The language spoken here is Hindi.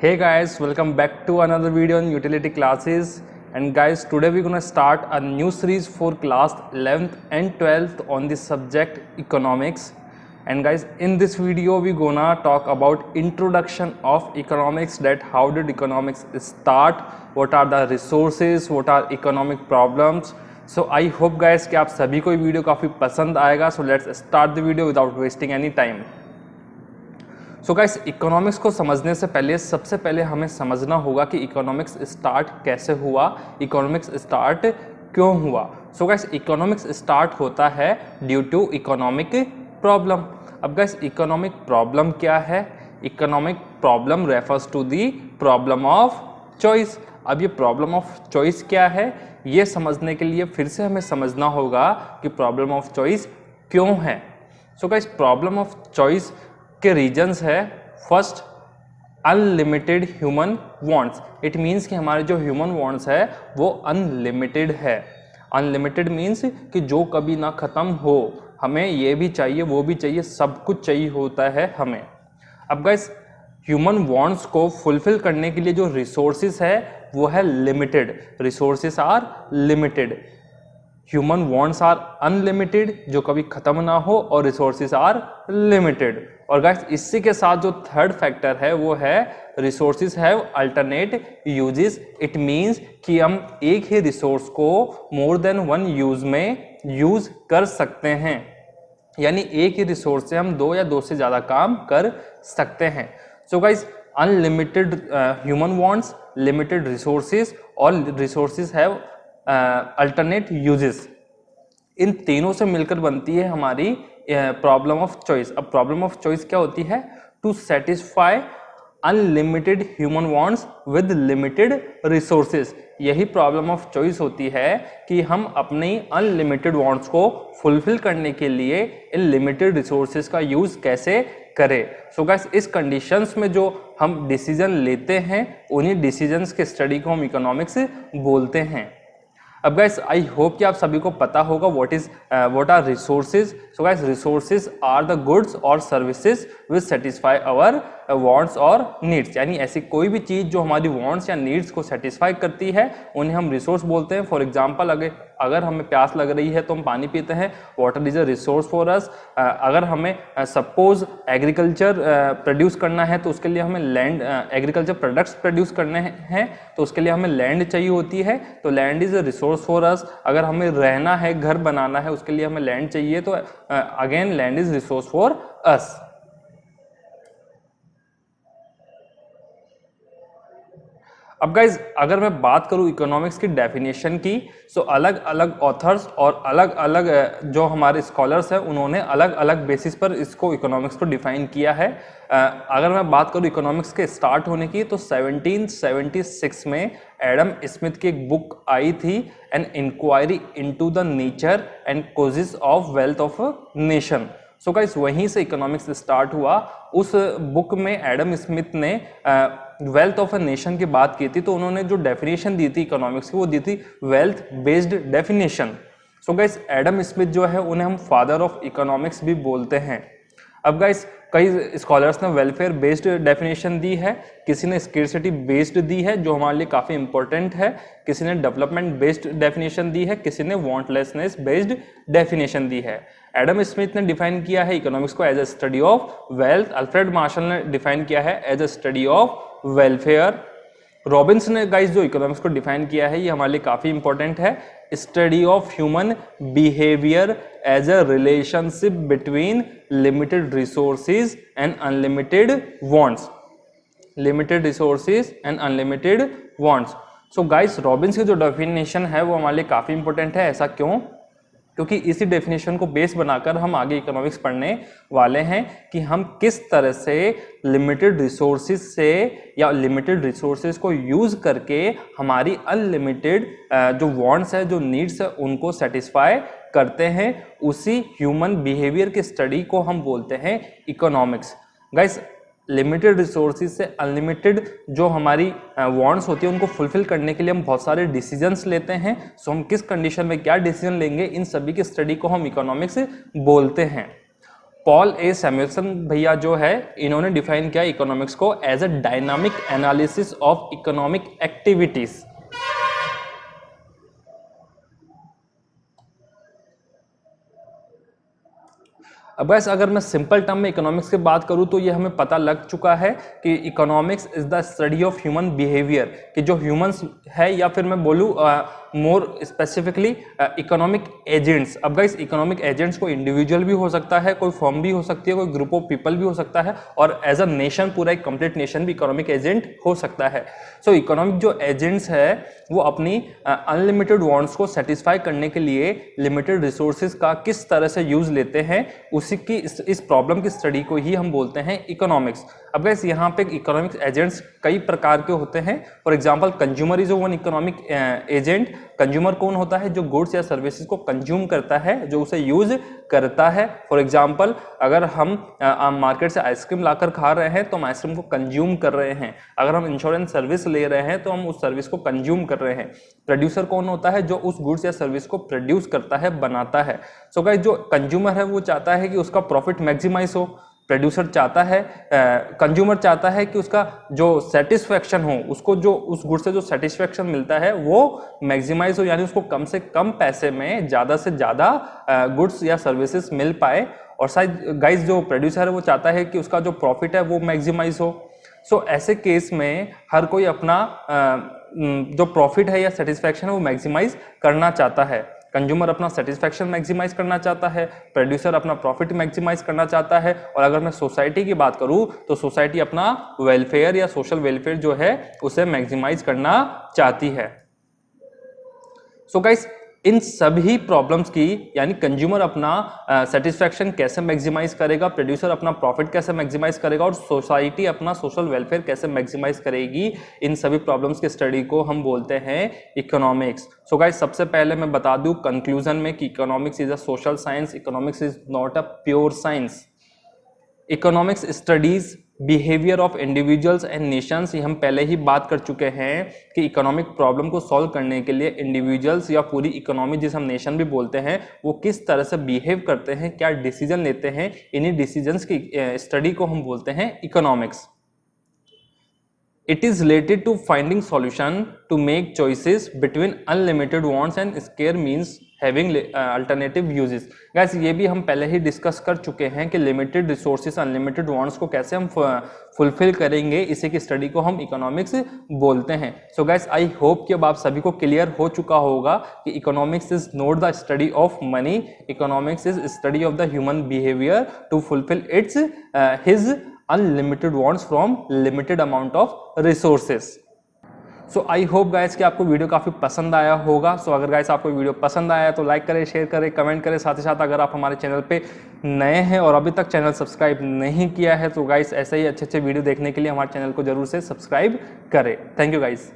Hey guys, welcome back to another video on utility classes. And guys, today we're gonna start a new series for class 11th and 12th on the subject economics. And guys, in this video we're gonna talk about introduction of economics, that how did economics start, what are the resources, what are economic problems. So I hope guys कि आप सभी को ये वीडियो काफ़ी पसंद आएगा. So let's start the video without wasting any time. So guys, economics को समझने से पहले सबसे पहले हमें समझना होगा कि इकोनॉमिक्स स्टार्ट कैसे हुआ, इकोनॉमिक्स स्टार्ट क्यों हुआ. सो गाइस, इकोनॉमिक्स स्टार्ट होता है ड्यू टू इकोनॉमिक प्रॉब्लम. अब गाइस, इकोनॉमिक प्रॉब्लम क्या है? Economic problem refers to the problem of choice. अब ये प्रॉब्लम ऑफ चॉइस क्या है, ये समझने के लिए फिर से हमें समझना होगा कि प्रॉब्लम ऑफ चॉइस क्यों है. So guys, problem of choice के रीजन्स है. First, unlimited human wants. It means कि हमारे जो ह्यूमन वांट्स है वो अनलिमिटेड है. अनलिमिटेड मीन्स कि जो कभी ना ख़त्म हो, हमें ये भी चाहिए वो भी चाहिए, सब कुछ चाहिए होता है हमें. अब गाइस, ह्यूमन वांट्स को फुलफिल करने के लिए जो रिसोर्सेज है वो है limited. Resources are limited. Human wants are unlimited, जो कभी ख़त्म ना हो, और रिसोर्सेज आर लिमिटेड. और गाइस, इसी के साथ जो थर्ड फैक्टर है वो है resources have alternate uses. It means कि हम एक ही रिसोर्स को मोर देन वन यूज में यूज कर सकते हैं. यानी एक ही रिसोर्स से हम दो या दो से ज़्यादा काम कर सकते हैं. So guys, unlimited human wants, limited resources और रिसोर्सेज हैव अल्टरनेट यूजेस. इन तीनों से मिलकर बनती है हमारी प्रॉब्लम ऑफ चॉइस. अब प्रॉब्लम ऑफ चॉइस क्या होती है? To satisfy unlimited human wants with limited resources. यही प्रॉब्लम ऑफ चॉइस होती है कि हम अपनी अनलिमिटेड वांट्स को फुलफिल करने के लिए इन लिमिटेड रिसोर्सेज का यूज कैसे करें. सो गाइस, इस कंडीशंस में जो हम डिसीजन लेते हैं उन्हीं डिसीजंस के स्टडी को हम इकोनॉमिक्स बोलते हैं. अब गाइस, आई होप कि आप सभी को पता होगा what are resources. So guys, resources are the goods और services which satisfy our wants और नीड्स. यानी ऐसी कोई भी चीज़ जो हमारी वांट्स या नीड्स को सेटिस्फाई करती है उन्हें हम रिसोर्स बोलते हैं. फॉर एग्जांपल, अगर हमें प्यास लग रही है तो हम पानी पीते हैं. Water is a resource for us. अगर हमें सपोज एग्रीकल्चर प्रोड्यूस करना है तो उसके लिए हमें लैंड, एग्रीकल्चर प्रोडक्ट्स प्रोड्यूस करने हैं तो उसके लिए हमें लैंड चाहिए होती है. तो land is a resource for us. अगर हमें रहना है, घर बनाना है, उसके लिए हमें लैंड चाहिए, तो again land is resource for us. अब गाइज, अगर मैं बात करूं इकोनॉमिक्स की डेफिनेशन की, सो अलग अलग ऑथर्स और अलग अलग जो हमारे स्कॉलर्स हैं उन्होंने अलग अलग बेसिस पर इसको इकोनॉमिक्स को डिफाइन किया है. अगर मैं बात करूं इकोनॉमिक्स के स्टार्ट होने की, तो 1776 में एडम स्मिथ की एक बुक आई थी, an inquiry into the nature and causes of wealth of a nation. So guys, वहीं से इकोनॉमिक्स स्टार्ट हुआ. उस बुक में एडम स्मिथ ने वेल्थ ऑफ अ नेशन की बात की थी, तो उन्होंने जो डेफिनेशन दी थी इकोनॉमिक्स की वो दी थी wealth based definition. So guys, Adam Smith जो है उन्हें हम फादर ऑफ इकोनॉमिक्स भी बोलते हैं. अब गाइस, कई स्कॉलर्स ने वेलफेयर बेस्ड डेफिनेशन दी है, किसी ने स्केर्सिटी बेस्ड दी है जो हमारे लिए काफ़ी इंपॉर्टेंट है, किसी ने डेवलपमेंट बेस्ड डेफिनेशन दी है, किसी ने वांटलेसनेस बेस्ड डेफिनेशन दी है. एडम स्मिथ ने डिफाइन किया है इकोनॉमिक्स को as a study of wealth. Alfred Marshall ने डिफाइन किया है as a study of welfare. Robbins ने गाइस जो इकोनॉमिक्स को डिफाइन किया है ये हमारे लिए काफ़ी इंपॉर्टेंट है, study of human behaviour as a relationship between limited resources and unlimited wants. Limited resources and unlimited wants. So guys, Robbins की जो डेफिनेशन है वो हमारे लिए काफ़ी इंपॉर्टेंट है. ऐसा क्यों? क्योंकि इसी डेफिनेशन को बेस बनाकर हम आगे इकोनॉमिक्स पढ़ने वाले हैं कि हम किस तरह से लिमिटेड रिसोर्सेज से या लिमिटेड रिसोर्सेज को यूज़ करके हमारी अनलिमिटेड जो वांट्स है, जो नीड्स है, उनको सेटिस्फाई करते हैं. उसी ह्यूमन बिहेवियर की स्टडी को हम बोलते हैं इकोनॉमिक्स. गाइस, लिमिटेड रिसोर्सेज से अनलिमिटेड जो हमारी वांट्स होती है उनको फुलफिल करने के लिए हम बहुत सारे डिसीजंस लेते हैं. सो हम किस कंडीशन में क्या डिसीजन लेंगे, इन सभी की स्टडी को हम इकोनॉमिक्स बोलते हैं. पॉल ए सैमुएल्सन भैया जो है इन्होंने डिफाइन किया इकोनॉमिक्स को as a dynamic analysis of economic activities. अब वैसे अगर मैं सिंपल टर्म में इकोनॉमिक्स की बात करूं तो ये हमें पता लग चुका है कि economics is the study of human behaviour, कि जो ह्यूमंस है या फिर मैं बोलूं मोर स्पेसिफिकली इकोनॉमिक एजेंट्स। अब गाइस इकोनॉमिक एजेंट्स को इंडिविजुअल भी हो सकता है, कोई फर्म भी हो सकती है, कोई ग्रुप ऑफ पीपल भी हो सकता है, और एज अ नेशन पूरा एक कंप्लीट नेशन भी इकोनॉमिक एजेंट हो सकता है। सो इकोनॉमिक जो एजेंट्स है वो अपनी अनलिमिटेड वांट्स को सेटिस्फाई करने के लिए लिमिटेड रिसोर्सेज का किस तरह से यूज लेते हैं, उसी की इस प्रॉब्लम की स्टडी को ही हम बोलते हैं इकोनॉमिक्स। अब गाइस यहाँ पे इकोनॉमिक्स एजेंट्स कई प्रकार के होते हैं। For example consumer is one economic agent. Consumer कौन होता है? जो गुड्स या सर्विसेज को कंज्यूम करता है, जो उसे यूज करता है। फॉर एग्जांपल अगर हम मार्केट से आइसक्रीम लाकर खा रहे हैं तो हम आइसक्रीम को कंज्यूम कर रहे हैं। अगर हम इंश्योरेंस सर्विस ले रहे हैं तो हम उस सर्विस को कंज्यूम कर रहे हैं। प्रोड्यूसर कौन होता है? जो उस गुड्स या सर्विस को प्रोड्यूस करता है, बनाता है। सो गाइस जो कंज्यूमर है वो चाहता है कि उसका प्रॉफिट मैक्सिमाइज हो। प्रोड्यूसर चाहता है, कंज्यूमर चाहता है कि उसका जो सेटिस्फेक्शन हो, उसको जो उस गुड से जो सेटिस्फेक्शन मिलता है वो मैक्सिमाइज हो, यानी उसको कम से कम पैसे में ज़्यादा से ज़्यादा गुड्स या सर्विसेज मिल पाए। और शायद गाइस जो प्रोड्यूसर है वो चाहता है कि उसका जो प्रॉफिट है वो मैक्सिमाइज हो। सो ऐसे केस में हर कोई अपना जो प्रॉफिट है या सेटिस्फेक्शन है वो मैक्सिमाइज करना चाहता है। कंज्यूमर अपना सेटिस्फेक्शन मैक्सिमाइज करना चाहता है, प्रोड्यूसर अपना प्रॉफिट मैक्सिमाइज करना चाहता है, और अगर मैं सोसाइटी की बात करूं तो सोसाइटी अपना वेलफेयर या सोशल वेलफेयर जो है उसे मैक्सिमाइज करना चाहती है। सो गाइस इन सभी प्रॉब्लम्स की, यानी कंज्यूमर अपना सेटिस्फेक्शन कैसे मैक्सिमाइज करेगा, प्रोड्यूसर अपना प्रॉफिट कैसे मैक्सिमाइज करेगा, और सोसाइटी अपना सोशल वेलफेयर कैसे मैक्सिमाइज करेगी, इन सभी प्रॉब्लम्स की स्टडी को हम बोलते हैं इकोनॉमिक्स। सो गाइस सबसे पहले मैं बता दूं कंक्लूजन में कि economics is a social science, economics is not a pure science. Economics studies behaviour of individuals and Nations. हम पहले ही बात कर चुके हैं कि इकोनॉमिक प्रॉब्लम को सॉल्व करने के लिए इंडिविजुअल्स या पूरी इकोनॉमी, जिसे हम नेशन भी बोलते हैं, वो किस तरह से बिहेव करते हैं, क्या डिसीजन लेते हैं, इन्हीं डिसीजंस की स्टडी को हम बोलते हैं economics. It is related to finding solution to make choices between unlimited wants and scarce means having alternative uses। Guys ये भी हम पहले ही डिस्कस कर चुके हैं कि लिमिटेड रिसोर्सेज अनलिमिटेड वांट्स को कैसे हम फुलफिल करेंगे, इसी की स्टडी को हम इकोनॉमिक्स बोलते हैं। सो गाइस आई होप कि अब आप सभी को क्लियर हो चुका होगा कि economics is not the study of money, economics is study of the human behaviour to fulfill its his unlimited wants from limited amount of resources. So I hope guys कि आपको वीडियो काफ़ी पसंद आया होगा। सो अगर गाइस आपको वीडियो पसंद आया तो लाइक करें, शेयर करें, कमेंट करें। साथ ही साथ अगर आप हमारे चैनल पे नए हैं और अभी तक चैनल सब्सक्राइब नहीं किया है तो गाइस ऐसे ही अच्छे अच्छे वीडियो देखने के लिए हमारे चैनल को जरूर से सब्सक्राइब करें। Thank you guys.